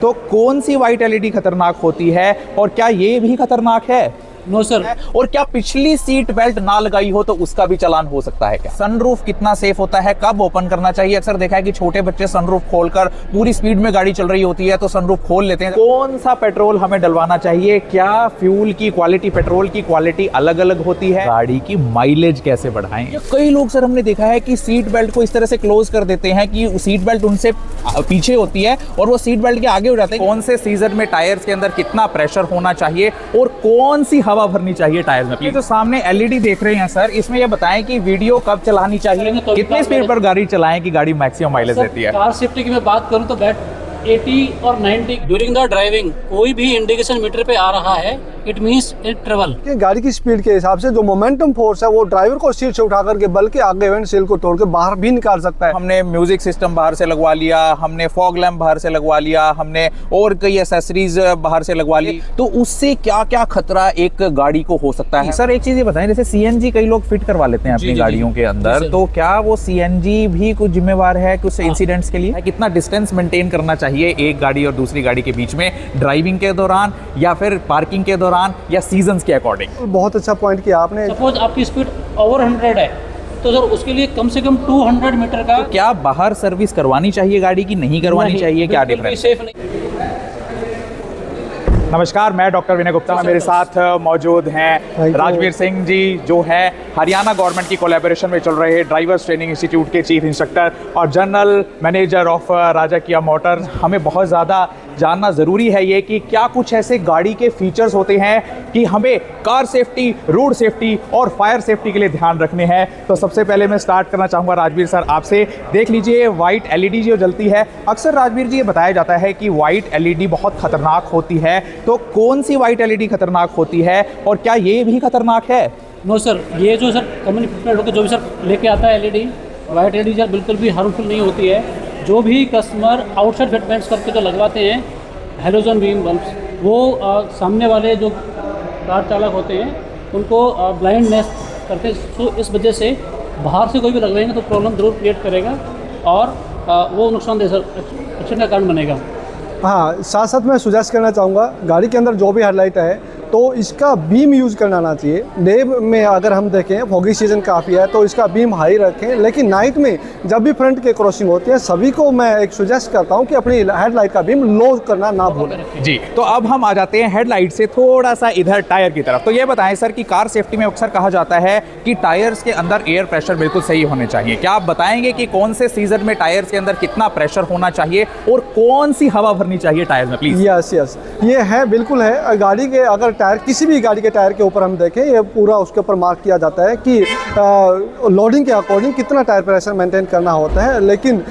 तो कौन सी white LED खतरनाक होती है और क्या ये भी खतरनाक है? No sir. और क्या पिछली सीट बेल्ट ना लगाई हो तो उसका भी चालान हो सकता है क्या? सनरूफ कितना सेफ होता है, कब ओपन करना चाहिए? अक्सर देखा है कि छोटे बच्चे सनरूफ खोलकर पूरी स्पीड में गाड़ी चल रही होती है तो सनरूफ खोल लेते हैं। कौन सा पेट्रोल हमें डलवाना चाहिए? क्या फ्यूल की क्वालिटी, पेट्रोल की क्वालिटी अलग अलग होती है? गाड़ी की माइलेज कैसे बढ़ाएं? कई लोग सर हमने देखा है कि सीट बेल्ट को इस तरह से क्लोज कर देते हैं कि सीट बेल्ट उनसे पीछे होती है और वो सीट बेल्ट के आगे हो जाते हैं। कौन से सीजन में टायर्स के अंदर कितना प्रेशर होना चाहिए और कौन सी हवा भरनी चाहिए टायर्स में? ये जो सामने एलईडी देख रहे हैं सर, इसमें ये बताएं कि वीडियो कब चलानी चाहिए, कितने स्पीड पर गाड़ी चलाएं कि गाड़ी मैक्सिमम माइलेज देती है? कार सेफ्टी की मैं बात करूं तो बैट 80 और 90 ड्यूरिंग द ड्राइविंग कोई भी इंडिकेशन मीटर पे आ रहा है, इट मींस इट ट्रेवल। गाड़ी की स्पीड के हिसाब से जो मोमेंटम फोर्स है वो ड्राइवर को सीट से उठा करके बल्कि आगे वेंट सील को तोड़ के बाहर भी निकाल सकता है। हमने म्यूजिक सिस्टम बाहर से लगवा लिया, हमने फॉग लैम्प बाहर से लगवा लिया, हमने और कई एसेसरीज बाहर से लगवा ली, तो उससे क्या क्या खतरा एक गाड़ी को हो सकता है? सर एक चीज ये बताएं, जैसे सीएनजी कई लोग फिट करवा लेते हैं अपनी गाड़ियों के अंदर, तो क्या वो सीएनजी भी कुछ जिम्मेवार है कुछ इंसिडेंट्स के लिए? कितना डिस्टेंस मेंटेन करना चाहिए एक गाड़ी और दूसरी गाड़ी के बीच में, ड्राइविंग के दौरान या फिर पार्किंग के दौरान या सीजन्स के अकॉर्डिंग? बहुत अच्छा पॉइंट किया आपने। सपोज आपकी स्पीड ओवर 100 है तो सर उसके लिए कम से कम 200 मीटर का तो क्या बाहर सर्विस करवानी चाहिए गाड़ी की, नहीं करवानी चाहिए? क्या डिफरेंस? सेफ नहीं। नमस्कार, मैं डॉक्टर विनय गुप्ता, मेरे साथ मौजूद हैं राजवीर सिंह जी, जो है हरियाणा गवर्नमेंट की कोलैबोरेशन में चल रहे ड्राइवर्स ट्रेनिंग इंस्टीट्यूट के चीफ इंस्ट्रक्टर और जनरल मैनेजर ऑफ राजकीय मोटर्स। हमें बहुत ज़्यादा जानना ज़रूरी है ये कि क्या कुछ ऐसे गाड़ी के फीचर्स होते हैं कि हमें कार सेफ्टी, रोड सेफ्टी और फायर सेफ्टी के लिए ध्यान रखने हैं। तो सबसे पहले मैं स्टार्ट करना चाहूँगा राजवीर सर आपसे। देख लीजिए वाइट एलईडी जो जलती है, अक्सर राजवीर जी ये बताया जाता है कि वाइट एलईडी बहुत खतरनाक होती है, तो कौन सी वाइट एलईडी खतरनाक होती है और क्या ये भी खतरनाक है? नो सर, ये जो सर कॉमन इक्विपमेंट होकर जो भी सर लेके आता है एलईडी, वाइट एलईडी सर बिल्कुल भी हार्मफुल नहीं होती है। जो भी कस्टमर आउटसाइड फिटमेंट्स करके जो लगवाते हैं हेलोजन बीम बल्ब्स, वो सामने वाले जो कार चालक होते हैं उनको ब्लाइंडनेस करते हैं। तो इस वजह से बाहर से कोई भी लगवाएंगे तो प्रॉब्लम जरूर क्रिएट करेगा और वो नुकसानदेह सर एक्सीडेंट का कारण बनेगा। हाँ, साथ साथ मैं सुजेस्ट करना चाहूँगा, गाड़ी के अंदर जो भी हेडलाइट है तो इसका बीम यूज़ करना आना चाहिए। डे में अगर हम देखें फॉगी सीजन काफ़ी है तो इसका बीम हाई रखें, लेकिन नाइट में जब भी फ्रंट के क्रॉसिंग होती है सभी को मैं एक सुजेस्ट करता हूं कि अपनी हेडलाइट का बीम लो करना ना भूलें। जी, तो अब हम आ जाते हैं हेडलाइट से थोड़ा सा इधर टायर की तरफ। तो ये बताएं सर कि कार सेफ्टी में अक्सर कहा जाता है कि टायर्स के अंदर एयर प्रेशर बिल्कुल सही होने चाहिए। क्या आप बताएंगे कि कौन से सीजन में टायर्स के अंदर कितना प्रेशर होना चाहिए और कौन सी हवा भरनी चाहिए टायर में प्लीज? यस, ये है, बिल्कुल है। गाड़ी के अगर टायर, किसी भी गाड़ी के टायर के ऊपर हम देखें, ये पूरा उसके ऊपर मार्क किया जाता है कि लोडिंग के अकॉर्डिंग कितना टायर प्रेशर मेंटेन करना होता है। लेकिन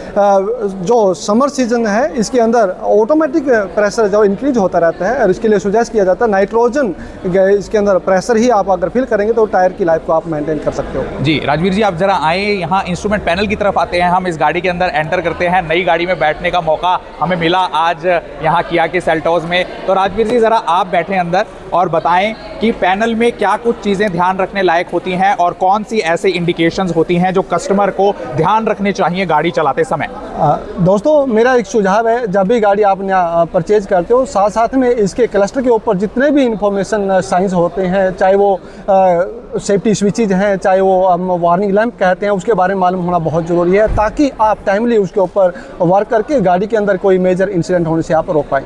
जो समर सीजन है इसके अंदर ऑटोमेटिक प्रेशर जो इंक्रीज होता रहता है और इसके लिए सुजेस्ट किया जाता है नाइट्रोजन इसके अंदर प्रेशर ही आप अगर फिल करेंगे तो टायर की लाइफ को आप मेंटेन कर सकते हो। जी राजवीर जी, आप जरा आए यहाँ इंस्ट्रूमेंट पैनल की तरफ आते हैं। हम इस गाड़ी के अंदर एंटर करते हैं। नई गाड़ी में बैठने का मौका हमें मिला आज यहाँ किया के सेल्टोस में। तो राजवीर जी जरा आप बैठे अंदर और बताएं कि पैनल में क्या कुछ चीज़ें ध्यान रखने लायक होती हैं और कौन सी ऐसे इंडिकेशंस होती हैं जो कस्टमर को ध्यान रखने चाहिए गाड़ी चलाते समय? दोस्तों, मेरा एक सुझाव है, जब भी गाड़ी आप परचेज करते हो साथ साथ में इसके क्लस्टर के ऊपर जितने भी इंफॉर्मेशन साइंस होते हैं, चाहे वो सेफ्टी स्विचेज हैं, चाहे वो वार्निंग लैंप कहते हैं, उसके बारे में मालूम होना बहुत ज़रूरी है ताकि आप टाइमली उसके ऊपर वर्क करके गाड़ी के अंदर कोई मेजर इंसिडेंट होने से आप रोक पाएँ।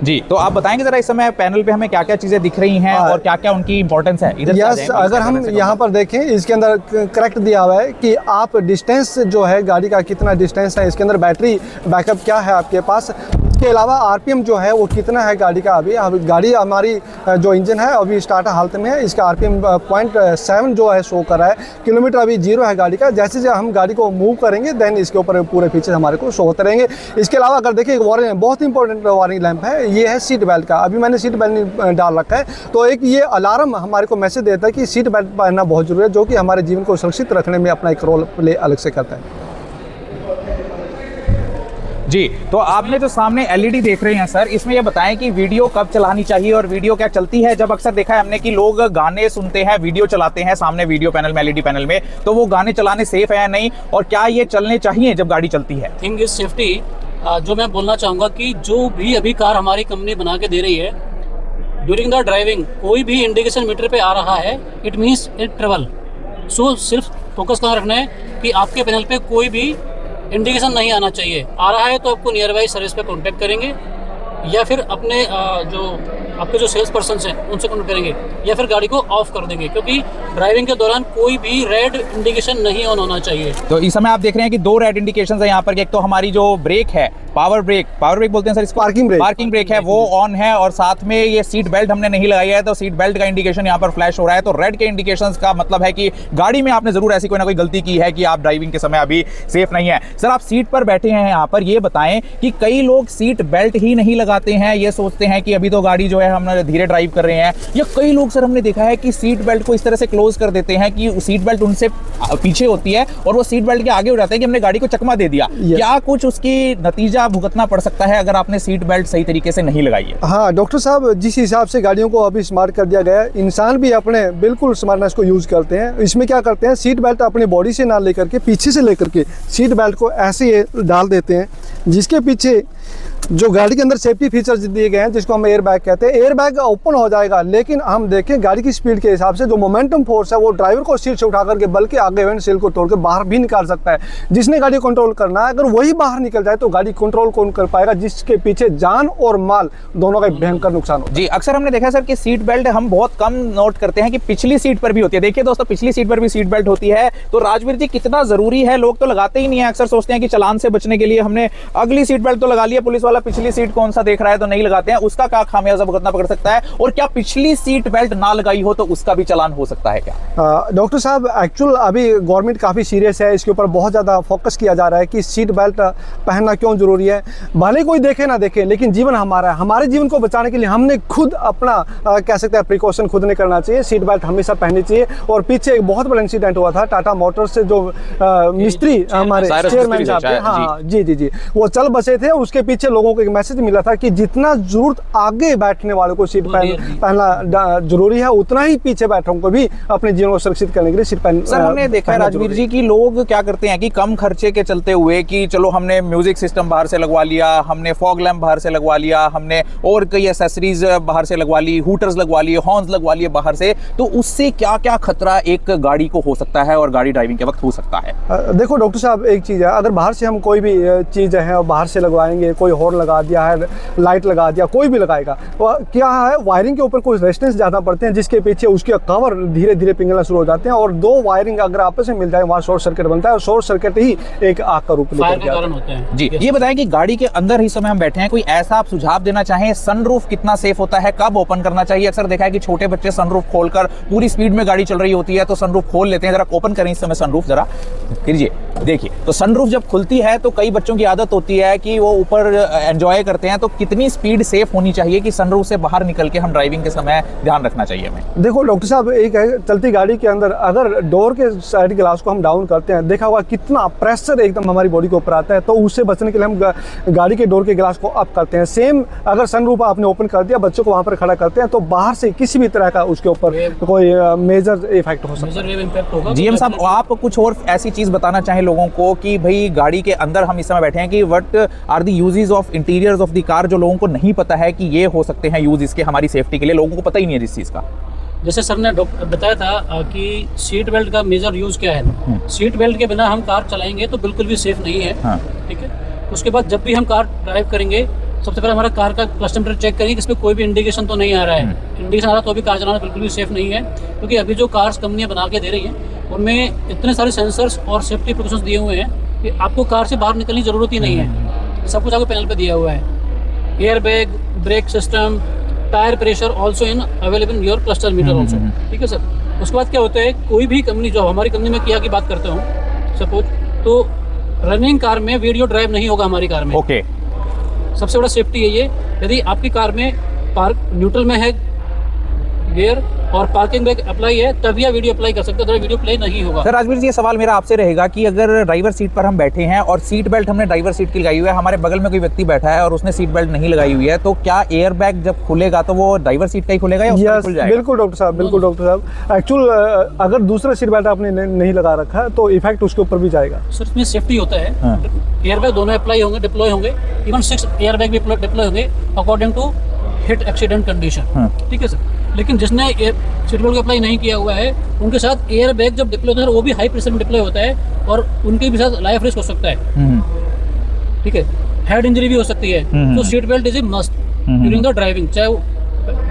जी, तो आप बताएंगे जरा इस समय पैनल पे हमें क्या क्या चीजें दिख रही हैं और क्या क्या उनकी इंपॉर्टेंस है? इधर यस, अगर हम यहाँ पर देखें इसके अंदर करेक्ट दिया हुआ है कि आप डिस्टेंस जो है गाड़ी का कितना डिस्टेंस है, इसके अंदर बैटरी बैकअप क्या है आपके पास, इसके अलावा आरपीएम जो है वो कितना है गाड़ी का। अभी गाड़ी हमारी जो इंजन है अभी स्टार्ट हालत में है, इसका आरपीएम 0.7 जो है शो कर रहा है। किलोमीटर अभी 0 है गाड़ी का। जैसे जैसे हम गाड़ी को मूव करेंगे देन इसके ऊपर पूरे फीचर हमारे को शो होते रहेंगे। इसके अलावा अगर देखिए एक वार्निंग, बहुत इंपॉर्टेंट वार्निंग लैंप है, ये है सीट बेल्ट का। अभी मैंने सीट बेल्ट डाल रखा है तो एक ये अलार्म हमारे को मैसेज देता है कि सीट बेल्ट पहनना बहुत जरूरी है, जो कि हमारे जीवन को सुरक्षित रखने में अपना एक रोल प्ले अलग से करता है। जी, तो आपने जो सामने एलईडी देख रहे हैं सर, इसमें ये बताएं कि वीडियो कब चलानी चाहिए और वीडियो क्या चलती है? जब अक्सर देखा है हमने कि लोग गाने सुनते हैं, वीडियो चलाते हैं सामने वीडियो पैनल में, एलईडी पैनल में, तो वो गाने चलाने सेफ है या नहीं और क्या ये चलने चाहिए जब गाड़ी चलती है? थिंग इज सेफ्टी जो मैं बोलना चाहूँगा कि जो भी अभी कार हमारी कंपनी बना के दे रही है, ड्यूरिंग द ड्राइविंग कोई भी इंडिकेशन मीटर पे आ रहा है, इट मीन्स इट ट्रेवल। सो सिर्फ फोकस कहाँ रखना है कि आपके पैनल पे कोई भी इंडिकेशन नहीं आना चाहिए। आ रहा है तो आपको नियर बाई सर्विस पे कॉन्टैक्ट करेंगे, या फिर अपने जो आपके जो सेल्स पर्सन हैं उनसे कॉन्टैक्ट करेंगे, या फिर गाड़ी को ऑफ कर देंगे, क्योंकि ड्राइविंग के दौरान कोई भी रेड इंडिकेशन नहीं ऑन होना चाहिए। तो इस समय आप देख रहे हैं कि दो रेड इंडिकेशंस है यहाँ पर। एक तो हमारी जो ब्रेक है, पावर ब्रेक बोलते हैं सर इसको, पार्किंग ब्रेक है, वो ऑन है, और साथ में ये सीट बेल्ट हमने नहीं लगाई है तो सीट बेल्ट का इंडिकेशन यहाँ पर फ्लैश हो रहा है। तो रेड के इंडिकेशंस का मतलब है कि गाड़ी में आपने जरूर ऐसी कोई ना कोई गलती की है कि आप ड्राइविंग के समय अभी सेफ नहीं है। सर आप सीट पर बैठे हैं यहाँ पर, ये बताएं कि कई लोग सीट बेल्ट ही नहीं लगाते हैं, ये सोचते हैं कि अभी तो गाड़ी जो है हम धीरे ड्राइव कर रहे हैं, या कई लोग सर हमने देखा है कि सीट बेल्ट को इस तरह से क्लोज कर देते हैं कि सीट बेल्ट उनसे पीछे होती है और वो सीट बेल्ट के आगे हो जाते हैं कि हमने गाड़ी को चकमा दे दिया। क्या कुछ उसकी नतीजा भुगतना पड़ सकता है अगर आपने सीट बेल्ट सही तरीके से नहीं लगाई है? हाँ डॉक्टर साहब, जिस हिसाब से गाड़ियों को अभी स्मार्ट कर दिया गया है, इंसान भी अपने बिल्कुल स्मार्टनेस को यूज करते हैं। इसमें क्या करते हैं, सीट बेल्ट अपनी बॉडी से ना लेकर के पीछे से लेकर के सीट बेल्ट को ऐसे डाल देते हैं, जिसके पीछे जो गाड़ी के अंदर सेफ्टी फीचर्स दिए गए हैं, जिसको हम एयर बैग कहते हैं, एयर बैग ओपन हो जाएगा। लेकिन हम देखें गाड़ी की स्पीड के हिसाब से जो मोमेंटम फोर्स है वो ड्राइवर को सीट से उठा करके बल्कि आगे विंडशील्ड को तोड़ के बाहर भी निकाल सकता है। जिसने गाड़ी कंट्रोल करना है, अगर वही बाहर निकल जाए तो गाड़ी कंट्रोल कौन कर पाएगा, जिसके पीछे जान और माल दोनों का भयंकर नुकसान हो। जी, अक्सर हमने देखा सर कि सीट बेल्ट हम बहुत कम नोट करते हैं कि पिछली सीट पर भी होती है। देखिए दोस्तों, पिछली सीट पर भी सीट बेल्ट होती है। तो राजवीर जी, कितना जरूरी है? लोग तो लगाते ही नहीं है, अक्सर सोचते हैं कि चालान से बचने के लिए हमने अगली सीट बेल्ट तो लगा लिया, पुलिस वाला पिछली सीट कौन सा देख रहा है तो नहीं लगाते हैं। उसका क्या खामियाजा भुगतना पड़ सकता है? और क्या पिछली सीट बेल्ट ना लगाई हो तो उसका भी चालान हो सकता है क्या? डॉक्टर साहब, एक्चुअल अभी गवर्नमेंट काफ़ी सीरियस है, इसके ऊपर बहुत ज़्यादा फोकस किया जा रहा है कि सीट बेल्ट पहनना क्यों जरूरी है। भले कोई देखे ना देखे, लेकिन जीवन हमारा है, हमारे जीवन को बचाने के लिए हमने खुद अपना कह सकते हैं प्रिकॉशन खुद ने करना चाहिए। सीट बेल्ट हमेशा पहननी चाहिए। और पीछे एक बहुत बड़ा इंसिडेंट हुआ था टाटा मोटर्स से, जो मिस्त्री हमारे चेयरमैन साहब थे, हाँ जी, वो चल बसे थे, उसके पीछे लोगों को एक मैसेज मिला था कि जितना जरूरत आगे बैठने वालों को सीट पहनना जरूरी है, उतना ही पीछे बैठों को भी अपने जीवन को सुरक्षित करने के लिए सीट पहन। सर हमने देखा है राजवीर जी कि लोग क्या करते हैं कि कम खर्चे के चलते हुए कि चलो हमने म्यूजिक सिस्टम बाहर से लगवा लिया, हमने फॉग लैम्प बाहर से लगवा लिया, हमने और कई एसेसरीज बाहर से लगवा ली, हूटर्स लगवा लिए, हॉर्न्स लगवा लिए बाहर से, तो उससे क्या क्या खतरा एक गाड़ी को हो सकता है और गाड़ी ड्राइविंग के वक्त हो सकता है? देखो डॉक्टर साहब, एक चीज़ है, अगर बाहर से हम कोई भी चीज़ है बाहर से लगवाएंगे, कोई हॉर्न लगा दिया है, लाइट लगा दिया, कोई भी लगाएगा, तो क्या है, वायरिंग के ऊपर कुछ रेजिस्टेंस ज़्यादा पड़ते हैं, जिसके पीछे उसके कवर धीरे धीरे पिघलना शुरू हो जाते हैं, और दो वायरिंग अगर आपस में मिल जाए वहाँ शॉर्ट सर्किट बनता है, और शॉर्ट सर्किट ही एक आग का रूप लेकर आता है। जी, ये बताएं कि गाड़ी के अंदर ही समय हम बैठे हैं, कोई ऐसा आप सुझाव देना चाहें, सनरूफ कितना सेफ होता है, कब ओपन करना चाहिए? अक्सर देखा है कि छोटे बच्चे सनरूफ खोलकर, पूरी स्पीड में गाड़ी चल रही होती है तो सनरूफ खोल लेते हैं। जरा ओपन करें इस समय सनरूफ, जरा कीजिए। देखिए, तो सनरूफ जब खुलती है तो कई बच्चों की आदत होती है कि वो ऊपर एंजॉय करते हैं, तो कितनी स्पीड सेफ होनी चाहिए कि सनरूफ से बाहर निकल के हम ड्राइविंग के समय ध्यान रखना चाहिए हमें? देखो डॉक्टर साहब, एक है चलती गाड़ी के अंदर अगर डोर के साइड ग्लास को हम डाउन करते हैं, देखा होगा कितना प्रेशर एकदम हमारी बॉडी के ऊपर आता है, तो उससे बचने के लिए हम गाड़ी के डोर के ग्लास को अप करते हैं। सेम अगर सनरूफ आपने ओपन कर दिया, बच्चों को वहाँ पर खड़ा करते हैं, तो बाहर से किसी भी तरह का उसके ऊपर कोई मेजर इफेक्ट हो सकता है। जीएम साहब, आप कुछ और ऐसी चीज बताना चाहें लोगों को कि भाई गाड़ी के अंदर हम इस समय बैठे हैं कि what are the uses of interiors of the car, जो लोगों को नहीं पता है कि ये हो सकते हैं यूज इसके हमारी सेफ्टी के लिए, लोगों को पता ही नहीं है जिस चीज का। जैसे सर ने बताया था कि सीट बेल्ट का मेजर यूज क्या है। सीट बेल्ट के बिना हम कार चलाएंगे तो बिल्कुल भी सेफ नहीं है। ठीक है, उसके बाद जब भी हम कार ड्राइव करेंगे, सबसे पहले हमारा कार का क्लच मीटर चेक करेंगे कि इसमें कोई भी इंडिकेशन तो नहीं आ रहा है। इंडिकेशन आ रहा तो भी कार चलाना बिल्कुल भी सेफ नहीं है, क्योंकि अभी जो कार्स कंपनियां बना के दे रही हैं उनमें इतने सारे सेंसर्स और सेफ्टी प्रिकॉशंस दिए हुए हैं कि आपको कार से बाहर निकलने की ज़रूरत ही नहीं है। सब कुछ आपको पैनल पे दिया हुआ है। Air bag, brake system, tyre pressure also in available in your cluster meter also. ठीक है सर। उसके बाद क्या होता है, कोई भी कंपनी, जो हमारी कंपनी में किया की बात करता हूँ सपोज, तो रनिंग कार में वीडियो ड्राइव नहीं होगा हमारी कार में। ओके, सबसे बड़ा सेफ्टी है ये। यदि आपकी कार में पार्क न्यूट्रल में है, गियर और पार्किंग ब्रेक अप्लाई है तभी आप वीडियो अप्लाई कर सकते हो, वीडियो प्ले नहीं होगा। सर राजवीर जी, ये सवाल मेरा आपसे रहेगा कि अगर ड्राइवर सीट पर हम बैठे हैं और सीट बेल्ट हमने ड्राइवर सीट की लगाई हुई है, हमारे बगल में कोई व्यक्ति बैठा है और उसने सीट बेल्ट नहीं लगाई हुई है, तो क्या एयर बैग जब खुलेगा तो वो ड्राइवर सीट का ही खुलेगा या उसका भी खुल जाएगा? बिल्कुल डॉक्टर साहब, बिल्कुल डॉक्टर साहब। एक्चुअल अगर दूसरा सीट बेल्ट आपने नहीं लगा रखा है तो इफेक्ट उसके ऊपर भी जाएगा। सर इसमें सेफ्टी होता है, हाँ। एयर बैग दोनों अप्लाई होंगे, डिप्लॉय होंगे, इवन 6 एयर बैग भी डिप्लॉय होंगे according to hit accident condition. ठीक है सर, लेकिन जिसने सीट बेल्ट को अप्लाई नहीं किया हुआ है उनके साथ एयर बैग जब डिप्लॉय होता है वो भी हाई प्रेशर में डिप्लॉय होता है और उनके भी साथ लाइफ रिस्क हो सकता है। ठीक है, हेड इंजरी भी हो सकती है। तो seat belt is a must during the driving, चाहे वो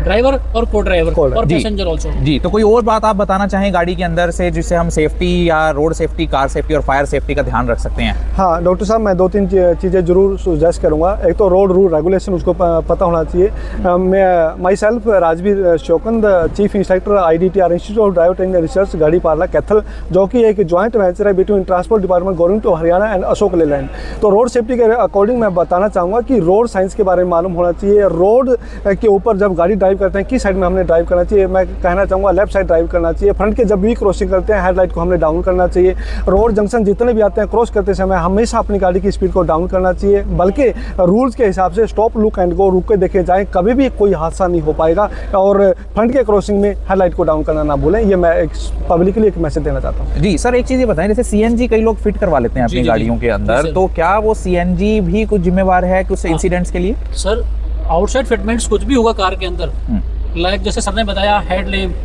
ड्राइवर और को ड्राइवर और जी। Passenger also. जी, तो कोई और बात आप बताना चाहें गाड़ी के अंदर से जिससे हम सेफ्टी या रोड सेफ्टी, कार सेफ्टी और फायर सेफ्टी का ध्यान रख सकते हैं? हाँ डॉक्टर साहब, मैं 2-3 चीज़ें ज़रूर सजेस्ट करूँगा। एक तो रोड रूल रेगुलेशन उसको पता होना चाहिए। मैं my self Rajveer Shokand, chief inspector IDTR institute of driver training research Gadi Parla Kaithal, जो कि एक जॉइंट वेंचर है between transport department government of Haryana and Ashok Leyland. तो रोड सेफ्टी के अकॉर्डिंग मैं बताना चाहूँगा कि रोड साइंस के बारे में मालूम होना चाहिए। रोड के ऊपर जब गाड़ी ड्राइव करते हैं किस साइड में हमने ड्राइव करना चाहिए, मैं कहना चाहूँगा लेफ्ट साइड ड्राइव करना चाहिए। फ्रंट के जब भी क्रॉसिंग करते हैं हेडलाइट को हमने डाउन करना चाहिए। रोड जंक्शन जितने भी आते हैं क्रॉस करते समय हमेशा अपनी गाड़ी की स्पीड को डाउन करना चाहिए, बल्कि रूल्स के हिसाब से स्टॉप लुक एंड गो, रुक के देखे जाएँ, कभी भी कोई हादसा नहीं हो पाएगा। और फ्रंट के क्रॉसिंग में हेडलाइट को डाउन करना ना भूलें, ये मैं एक पब्लिकली एक मैसेज देना चाहता हूँ। जी सर, एक चीज़ ये बताएं, जैसे CNG कई लोग फिट करवा लेते हैं अपनी गाड़ियों के अंदर, तो क्या वो CNG भी कुछ जिम्मेवार है कुछ इंसिडेंट्स के लिए? सर आउटसाइड फिटमेंट्स कुछ भी होगा कार के अंदर, लाइक जैसे सर ने बताया head lamp,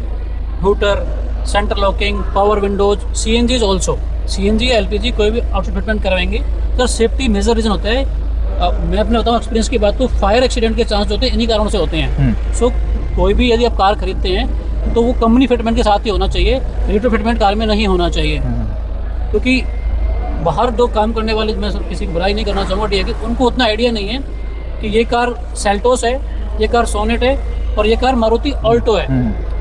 hooter, centre locking, power Windows, CNG also, CNG LPG कोई भी आउटसाइड फिटमेंट करवाएंगे तो सेफ्टी मेजर रीजन होता है। मैं अपने बताऊँ एक्सपीरियंस की बात, तो फायर एक्सीडेंट के चांस होते हैं इन्हीं कारणों से होते हैं। सो कोई भी यदि आप कार खरीदते हैं तो वो कंपनी फिटमेंट के साथ ही होना चाहिए, रिटो फिटमेंट कार में नहीं होना चाहिए। क्योंकि बाहर जो काम करने वाले, मैं किसी की बुराई नहीं करना चाहूँगा, ठीक है, कि उनको उतना आइडिया नहीं है कि ये कार सेल्टोस है, ये कार सोनेट है और ये कार मारुति ऑल्टो है।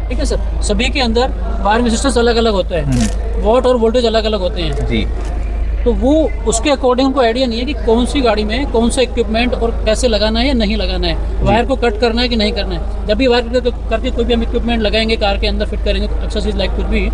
ठीक है सर, सभी के अंदर वायर रेजिस्टेंस अलग अलग होता है, वॉट और वोल्टेज अलग अलग होते हैं जी। तो वो उसके अकॉर्डिंग उनको आइडिया नहीं है कि कौन सी गाड़ी में कौन सा इक्विपमेंट और कैसे लगाना है या नहीं लगाना है, वायर को कट करना है कि नहीं करना है। जब भी वायर करके कोई भी हम इक्विपमेंट लगाएंगे कार के अंदर फिट करेंगे एक्सरसाइज लाइक कुछ भी,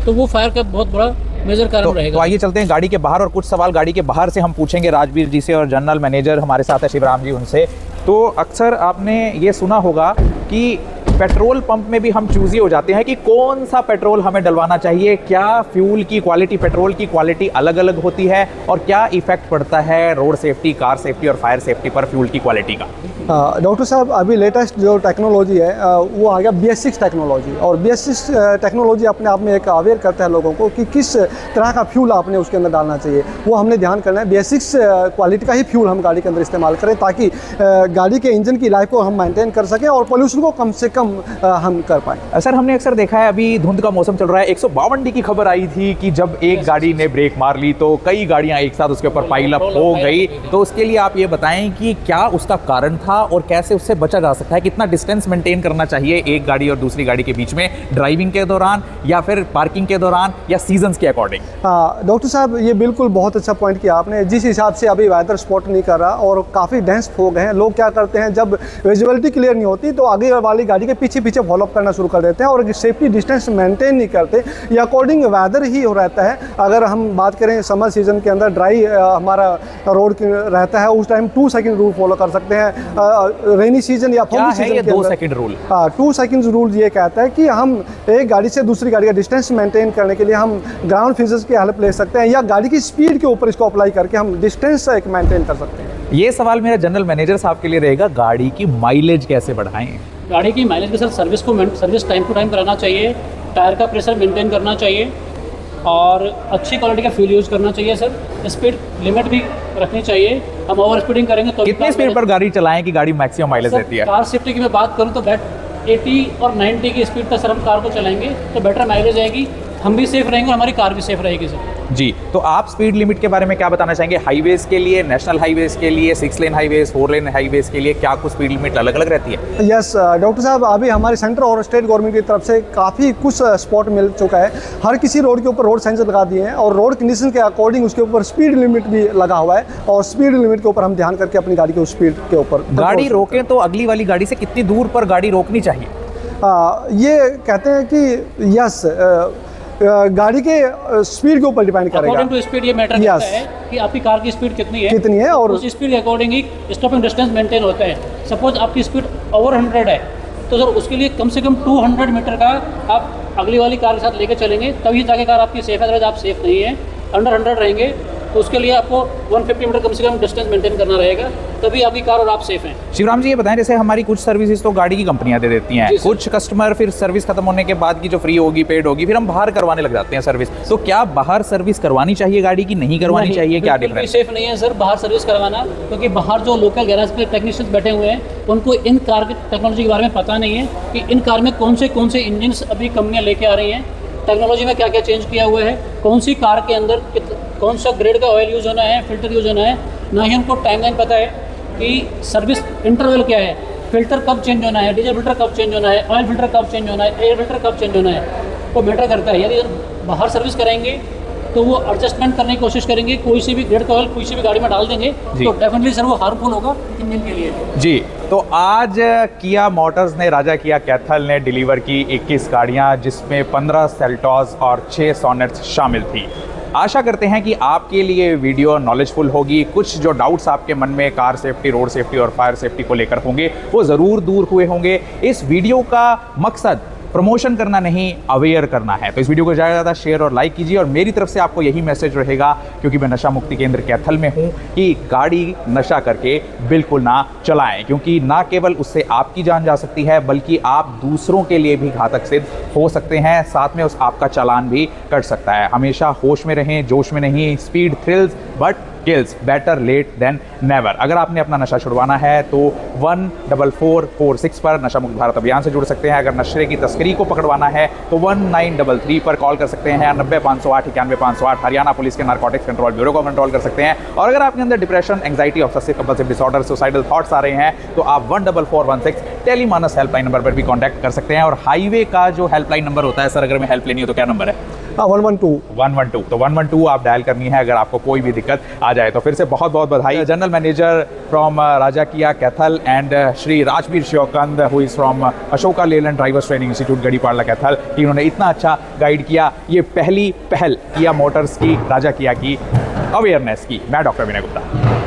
तो वो फायर का बहुत बड़ा मेजर कारण रहेगा। तो आइए चलते हैं गाड़ी के बाहर और कुछ सवाल गाड़ी के बाहर से हम पूछेंगे राजवीर जी से, और जनरल मैनेजर हमारे साथ है शिवराम जी, उनसे। तो अक्सर आपने ये सुना होगा कि पेट्रोल पंप में भी हम चूजी हो जाते हैं कि कौन सा पेट्रोल हमें डलवाना चाहिए, क्या फ्यूल की क्वालिटी, पेट्रोल की क्वालिटी अलग अलग होती है और क्या इफेक्ट पड़ता है रोड सेफ्टी, कार सेफ्टी और फायर सेफ्टी पर फ्यूल की क्वालिटी का? डॉक्टर साहब, अभी लेटेस्ट जो टेक्नोलॉजी है वो आ गया BS6 टेक्नोलॉजी, और BS6 टेक्नोलॉजी अपने आप में एक अवेयर करता है लोगों को कि किस तरह का फ्यूल आपने उसके अंदर डालना चाहिए। वो हमने ध्यान करना है BS6 क्वालिटी का ही फ्यूल हम गाड़ी के अंदर इस्तेमाल करें, ताकि गाड़ी के इंजन की लाइफ को हम मेंटेन कर सकें और पोल्यूशन को कम से कम हम कर पाएँ। सर हमने अक्सर देखा है, अभी धुंध का मौसम चल रहा है, 152D की खबर आई थी कि जब एक गाड़ी ने ब्रेक मार ली तो कई गाड़ियां एक साथ उसके ऊपर पाइल अप हो गई। तो उसके लिए आप ये बताएं कि क्या उसका कारण था और कैसे उससे बचा जा सकता है, कितना डिस्टेंस मेंटेन करना चाहिए एक गाड़ी और दूसरी गाड़ी के बीच में, ड्राइविंग के दौरान या फिर पार्किंग के दौरान या सीजन्स के अकॉर्डिंग? हाँ डॉक्टर साहब, ये बिल्कुल बहुत अच्छा पॉइंट किया आपने। जिस हिसाब से अभी वेदर सपोर्ट नहीं कर रहा और काफ़ी डेंस हो गए हैं, लोग क्या करते हैं, जब विजिबिलिटी क्लियर नहीं होती तो आगे वाली गाड़ी के पीछे पीछे फॉलो अप करना शुरू कर देते हैं और सेफ्टी डिस्टेंस मेंटेन नहीं करते। ये अकॉर्डिंग वेदर ही हो रहता है। अगर हम बात करें समर सीजन के अंदर ड्राई हमारा रोड रहता है, उस टाइम 2 सेकंड रूल फॉलो कर सकते हैं। रेनी सीजन या फॉगी सीजन के 2 सेकंड रूल? 2 सेकंड रूल ये कहता है कि हम एक गाड़ी से दूसरी गाड़ी का डिस्टेंस मेंटेन करने के लिए हम ग्राउंड फिजिक्स की हेल्प ले सकते हैं या गाड़ी की स्पीड के ऊपर इसको अप्लाई करके हम डिस्टेंस एक मेंटेन कर सकते हैं। ये सवाल मेरा जनरल मैनेजर साहब के लिए रहेगा, गाड़ी की माइलेज कैसे बढ़ाएं? गाड़ी की माइलेज के साथ सर्विस टाइम टू टाइम कराना चाहिए, टायर का प्रेशर मेंटेन करना चाहिए और अच्छी क्वालिटी का फ्यूल यूज़ करना चाहिए। सर स्पीड लिमिट भी रखनी चाहिए, हम ओवर स्पीडिंग करेंगे तो कितनी स्पीड पर गाड़ी चलाएं कि गाड़ी मैक्सिमम माइलेज देती है? कार सेफ्टी की मैं बात करूँ तो 80 और 90 की स्पीड तक सर हम कार को चलाएंगे तो बेटर माइलेज आएगी, हम भी सेफ रहेंगे और हमारी कार भी सेफ रहेगी सर। जी, तो आप स्पीड लिमिट के बारे में क्या बताना चाहेंगे? हाईवेज के लिए, नेशनल हाईवेज के लिए, 6 लेन हाईवेज, 4 लेन हाईवेज के लिए क्या कुछ स्पीड लिमिट अलग अलग रहती है? यस डॉक्टर साहब, अभी हमारे सेंट्रल और स्टेट गवर्नमेंट की तरफ से काफ़ी कुछ स्पॉट मिल चुका है। हर किसी रोड के ऊपर रोड सेंसर लगा दिए हैं और रोड कंडीशन के अकॉर्डिंग उसके ऊपर स्पीड लिमिट भी लगा हुआ है और स्पीड लिमिट के ऊपर हम ध्यान करके अपनी गाड़ी की स्पीड के ऊपर गाड़ी रोकें तो अगली वाली गाड़ी से कितनी दूर पर गाड़ी रोकनी चाहिए? ये कहते हैं कि यस गाड़ी के स्पीड के ऊपर डिपेंड करेगा। अकॉर्डिंग टू स्पीड ये मैटर Yes. करता है कि आपकी कार की स्पीड कितनी है और उस स्पीड के अकॉर्डिंग ही स्टॉपिंग डिस्टेंस मेंटेन होता है। सपोज आपकी स्पीड ओवर 100 है तो सर उसके लिए कम से कम 200 मीटर का आप अगली वाली कार के साथ लेके चलेंगे, तभी जाके कार आपकी सेफ है। अगर आप सेफ नहीं है, अंडर 100 रहेंगे तो उसके लिए आपको 150 मीटर कम से कम डिस्टेंस मेंटेन करना रहेगा, तभी आपकी कार और आप सेफ हैं। शिवराम जी ये बताएं, जैसे हमारी कुछ सर्विसेज तो गाड़ी की कंपनियां दे देती हैं, जी सर। कुछ कस्टमर फिर सर्विस खत्म होने के बाद की जो फ्री होगी पेड होगी फिर हम बाहर करवाने लग जाते हैं सर्विस, तो क्या बाहर सर्विस करवानी चाहिए गाड़ी की, नहीं करवानी चाहिए, क्या बिल्कुल भी डिफरेंस? सेफ नहीं है सर बाहर सर्विस करवाना, क्योंकि बाहर जो लोकल गैराज के टेक्नीशियंस बैठे हुए हैं उनको इन कार की टेक्नोलॉजी के बारे में पता नहीं है कि इन कार में कौन से इंजन अभी कंपनियां लेके आ रही हैं, टेक्नोलॉजी में क्या क्या चेंज किया हुआ है, कौन सी कार के अंदर कौन सा ग्रेड का ऑयल यूज़ होना है, फिल्टर यूज़ होना है, ना ही उनको टाइमलाइन पता है कि सर्विस इंटरवल क्या है, फिल्टर कब चेंज होना है, डीजल फिल्टर कब चेंज होना है, ऑयल फिल्टर कब चेंज होना है, एयर फिल्टर कब चेंज होना है, वो मैटर करता है। यदि बाहर सर्विस कराएंगे तो वो एडजस्टमेंट करने की कोशिश करेंगे, कोई सी भी ग्रेड का ऑयल कोई सी भी गाड़ी में डाल देंगे तो डेफिनेटली सर वो हार्मफुल होगा इंजन के लिए। जी, तो आज किया मोटर्स ने, राजा किया कैथल ने डिलीवर की 21 गाड़ियां जिसमें 15 सेल्टॉस और 6 सोनेट्स शामिल थी। आशा करते हैं कि आपके लिए वीडियो नॉलेजफुल होगी। कुछ जो डाउट्स आपके मन में कार सेफ्टी, रोड सेफ्टी और फायर सेफ्टी को लेकर होंगे वो ज़रूर दूर हुए होंगे। इस वीडियो का मकसद प्रमोशन करना नहीं, अवेयर करना है, तो इस वीडियो को ज़्यादा से ज़्यादा शेयर और लाइक कीजिए। और मेरी तरफ से आपको यही मैसेज रहेगा, क्योंकि मैं नशा मुक्ति केंद्र कैथल में हूँ, कि गाड़ी नशा करके बिल्कुल ना चलाएं, क्योंकि ना केवल उससे आपकी जान जा सकती है बल्कि आप दूसरों के लिए भी घातक सिद्ध हो सकते हैं, साथ में उस आपका चालान भी कट सकता है। हमेशा होश में रहें, जोश में नहीं। Speed thrills but kills, better late than never. अगर आपने अपना नशा छुड़वाना है तो 14446 पर नशा मुक्त भारत अभियान से जुड़ सकते हैं। अगर नशे की तस्करी को पकड़वाना है तो 1933 पर कॉल कर सकते हैं, 90-508 91-508 हरियाणा पुलिस के नारकोटिक्स कंट्रोल ब्यूरो को कंट्रोल कर सकते हैं। और अगर आपके अंदर depression, anxiety, obsessive compulsive disorder, suicidal thoughts आ रहे हैं तो आप 14416 टेलीमानस हेल्पलाइन नंबर पर भी कॉन्टैक्ट कर सकते हैं। और हाईवे का जो हेल्पलाइन नंबर होता है सर, अगर मैं हेल्प लेनी हो तो क्या नंबर है? 112। तो 112 आप डायल करनी है अगर आपको कोई भी दिक्कत आ जाए। तो फिर से बहुत बहुत बधाई जनरल मैनेजर फ्रॉम राजा किया Kaithal and Shri Rajveer Shivkand who is from Ashoka Leyland drivers training institute Garhipada Kaithal, कि उन्होंने इतना अच्छा गाइड किया। ये पहली पहल किया मोटर्स की, राजा किया की अवेयरनेस की। मैं डॉक्टर विनय गुप्ता।